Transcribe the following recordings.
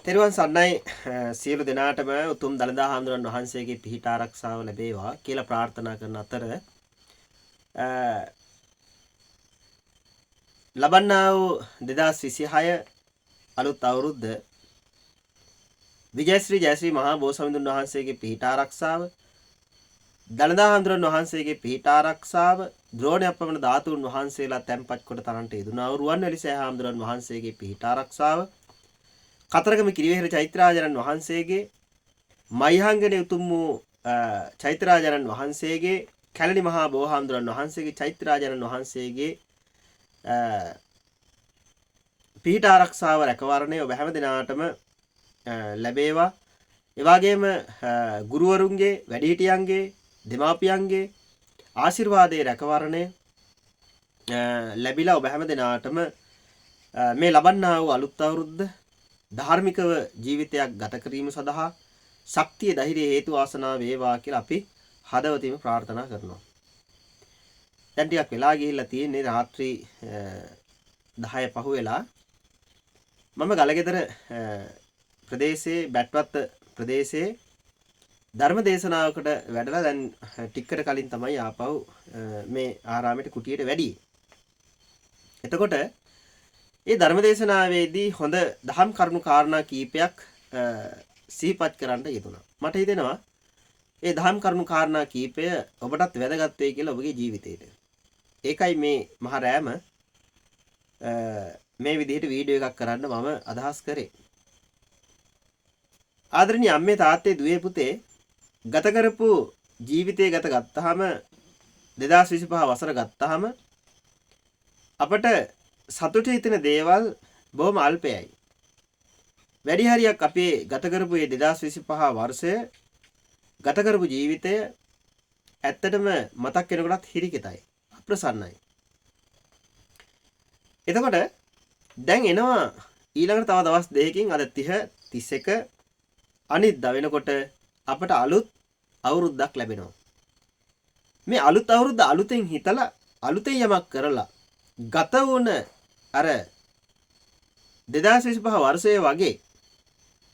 තෙරුවන් සරණයි සියලු දෙනාටම උතුම් දළදා හාමුදුරන් වහන්සේගේ පිහිට ආරක්ෂාව ලැබේවා කියලා ප්‍රාර්ථනා කරන අතර ලබන්නා වූ 2026 අලුත් අවුරුද්ද විජයශ්‍රී ජයශ්‍රී මහා බෝසත්ණන් වහන්සේගේ පිහිට ආරක්ෂාව දළදා හාමුදුරන් වහන්සේගේ පිහිට ආරක්ෂාව ද්‍රෝණයක් පමණ ධාතුන් වහන්සේලා තැන්පත් කොට තරන්ට යෙදුනා වූ රුවන්වැලිසෑ හාමුදුරන් වහන්සේගේ පිහිට ආරක්ෂාව කතරගම කිරිවෙහෙර චෛත්‍යරාජනන් වහන්සේගේ මයිහංගනේ උතුම් වූ චෛත්‍යරාජනන් වහන්සේගේ කැලණි මහා බෝහාමුදුරන් වහන්සේගේ චෛත්‍යරාජනන් වහන්සේගේ පිහිට ආරක්ෂාව රැකවරණය ඔබ හැම දිනාටම ලැබේවා. ඒ වගේම ගුරුවරුන්ගේ වැඩිහිටියන්ගේ දෙමාපියන්ගේ ආශිර්වාදයේ රැකවරණය ලැබිලා ඔබ හැම දිනාටම මේ ලබන්නා වූ අලුත් අවුරුද්ද ධාර්මිකව ජීවිතයක් ගත කිරීම සඳහා ශක්තිය ධෛර්යය හේතු වාසනා වේවා කියලා අපි හදවතින්ම ප්‍රාර්ථනා කරනවා. දැන් ටිකක් වෙලා ගිහිල්ලා තියෙන්නේ රාත්‍රී 10 පහුවෙලා. මම ගලගෙදර ප්‍රදේශයේ බැට්වත්ත ප්‍රදේශයේ ධර්ම දේශනාවකට වැඩලා දැන් ටිකකට කලින් තමයි ආපහු මේ ආරාමයට කුටියට වැඩියේ. එතකොට ඒ ධර්මදේශනාවේදී හොඳ දහම් කරුණු කාරණා කීපයක් සිහිපත් කරන්න යෙදුණා. මට හිතෙනවා ඒ දහම් කරුණු කාරණා කීපය ඔබටත් වැදගත් වෙයි කියලා ඔබගේ ජීවිතේට. ඒකයි මේ මහ රෑම මේ විදිහට වීඩියෝ එකක් කරන්න මම අදහස් කරේ. ආදරණීය අම්මේ තාත්තේ දුවේ පුතේ ගත කරපු ජීවිතය ගත්තාම 2025 වසර ගත්තාම අපට සතුට හිතෙන දේවල් බොහොම අල්පයයි. වැඩි හරියක් අපේ ගත කරපු මේ 2025 වර්ෂය ගත කරපු ජීවිතය ඇත්තටම මතක් වෙනකොටත් හිරිකිතයි. අප්‍රසන්නයි. එතකොට දැන් එනවා ඊළඟට තව දවස් දෙකකින් අද 30 31 අනිද්දා වෙනකොට අපට අලුත් අවුරුද්දක් ලැබෙනවා. මේ අලුත් අවුරුද්ද අලුතෙන් හිතලා අලුතෙන් යමක් කරලා ගත වුණ අර 2025 වර්ෂයේ වගේ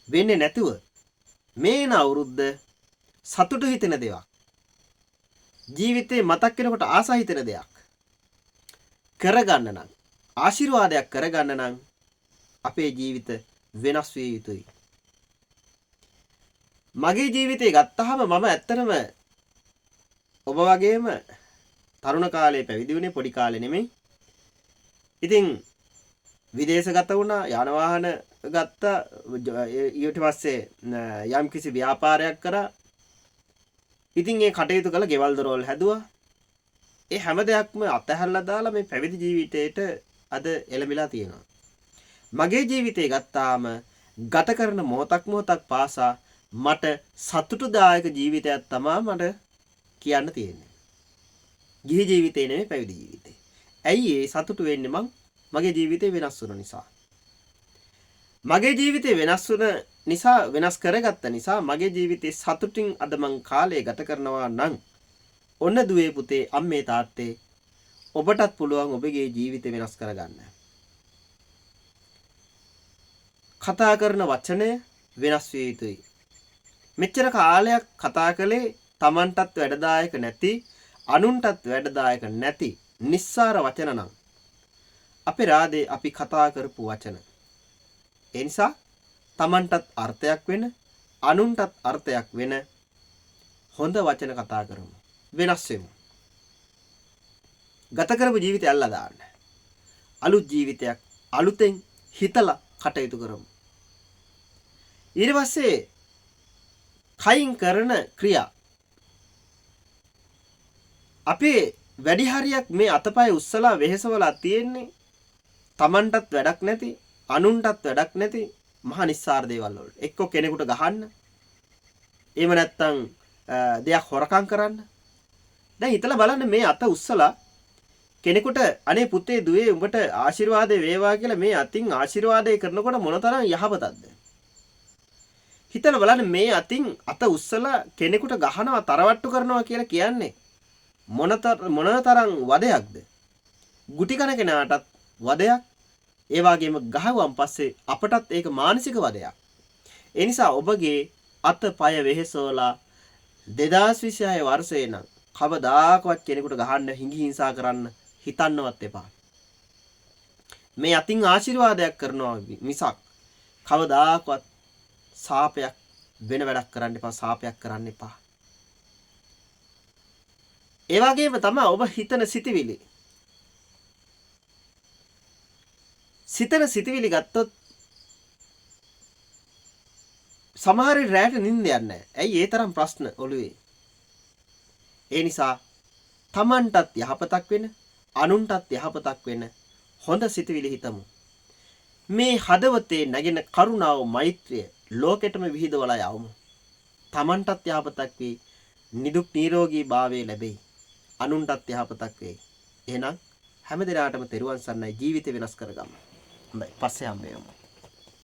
වෙන්නේ නැතුව මේන අවුරුද්ද සතුට හිතෙන දෙයක් ජීවිතේ මතක් වෙනකොට ආස හිතෙන දෙයක් කරගන්න නම් ආශිර්වාදයක් කරගන්න නම් අපේ ජීවිත වෙනස් විය යුතුයි. මගේ ජීවිතේ ගත්තාම මම ඇත්තටම ඔබ වගේම තරුණ කාලේ පැවිදි වුණේ පොඩි කාලේ නෙමෙයි. ඉතින් විදේශගත වුණා යාන වාහන ගත්තා ඊට පස්සේ යම්කිසි ව්‍යාපාරයක් කරා. ඉතින් ඒ කටයුතු කළ ගෙවල් දොරවල් හැදුවා. ඒ හැම දෙයක්ම අතහැරලා දාලා මේ පැවිදි ජීවිතේට අද එළඹිලා තියෙනවා. මගේ ජීවිතේ ගත්තාම ගත කරන මොහොතක් පාසා මට සතුටුදායක ජීවිතයක් තමයි මට කියන්න තියෙන්නේ. ගිහි ජීවිතේ නෙමෙයි පැවිදි ජීවිතේ. ඇයි ඒ සතුටු වෙන්නේ මං මගේ ජීවිතේ වෙනස් වුණ නිසා. මගේ ජීවිතේ වෙනස් වුණ නිසා වෙනස් කරගත්ත නිසා මගේ ජීවිතේ සතුටින් අද මං කාලය ගත කරනවා නම් ඔන්න දුවේ පුතේ අම්මේ තාත්තේ ඔබටත් පුළුවන් ඔබගේ ජීවිතේ වෙනස් කරගන්න. කතා කරන වචනය වෙනස් විය යුතුයි. මෙච්චර කාලයක් කතා කළේ Tamanටත් වැඩදායක නැති අනුන්ටත් වැඩදායක නැති නිස්සාර වචන නම් අපේ රාදේ අපි කතා කරපු වචන. ඒ නිසා Tamanටත් අර්ථයක් වෙන අනුන්ටත් අර්ථයක් වෙන හොඳ වචන කතා කරමු. වෙනස් වෙමු. ගත කරපු ජීවිතය අල්ලා දාන්න. අලුත් ජීවිතයක් අලුතෙන් හිතලා කටයුතු කරමු. ඊට පස්සේ කයින් කරන ක්‍රියා අපේ වැඩි හරියක් මේ අතපය උස්සලා වෙහෙසවලා තියෙන්නේ Tamanටත් වැඩක් නැති අනුන්ටත් වැඩක් නැති මහා නිස්සාර දේවල් වලට. එක්ක කෙනෙකුට ගහන්න. එහෙම නැත්නම් දෙයක් හොරකම් කරන්න. දැන් හිතලා බලන්න මේ අත උස්සලා කෙනෙකුට අනේ පුතේ දුවේ උඹට ආශිර්වාද වේවා කියලා මේ අතින් ආශිර්වාදේ කරනකොට මොනතරම් යහපතක්ද? හිතලා බලන්න මේ අතින් අත උස්සලා කෙනෙකුට ගහනවා තරවට්ටු කරනවා කියලා කියන්නේ මොනතරම් වදයක්ද? ගුටි කන කෙනාටත් වදයක්. ඒ වගේම ගහුවම් පස්සේ අපටත් ඒක මානසික වදයක්. ඒ නිසා ඔබගේ අත පය වෙහෙසවලා 2026 වර්ෂේ නම් කවදාකවත් කෙනෙකුට ගහන්න හිංසා කරන්න හිතන්නවත් එපා. මේ අතින් ආශිර්වාදයක් කරනවා මිසක් කවදාකවත් සාපයක් වෙන වැඩක් කරන්න එපා, සාපයක් කරන්න එපා. ඒ වගේම තමයි ඔබ හිතන සිතිවිලි. සිතිවිලි ගත්තොත් සමහර රැට නිින්ද යන්නේ නැහැ. ඇයි ඒ තරම් ප්‍රශ්න ඔළුවේ? ඒ නිසා Tamanටත් යහපතක් වෙන, අනුන්ටත් යහපතක් වෙන හොඳ සිතිවිලි හිතමු. මේ හදවතේ නැගෙන කරුණාව, මෛත්‍රිය ලෝකෙටම විහිදවලා යවමු. Tamanටත් යහපතක් වෙයි, නිදුක් නිරෝගී භාවය ලැබෙයි. අනුන්ටත් යහපතක් වෙයි. එහෙනම් හැම දිනාටම තෙරුවන් සරණයි. ජීවිතය වෙනස් කරගමු. හොඳයි, පස්සේ හම්බෙමු.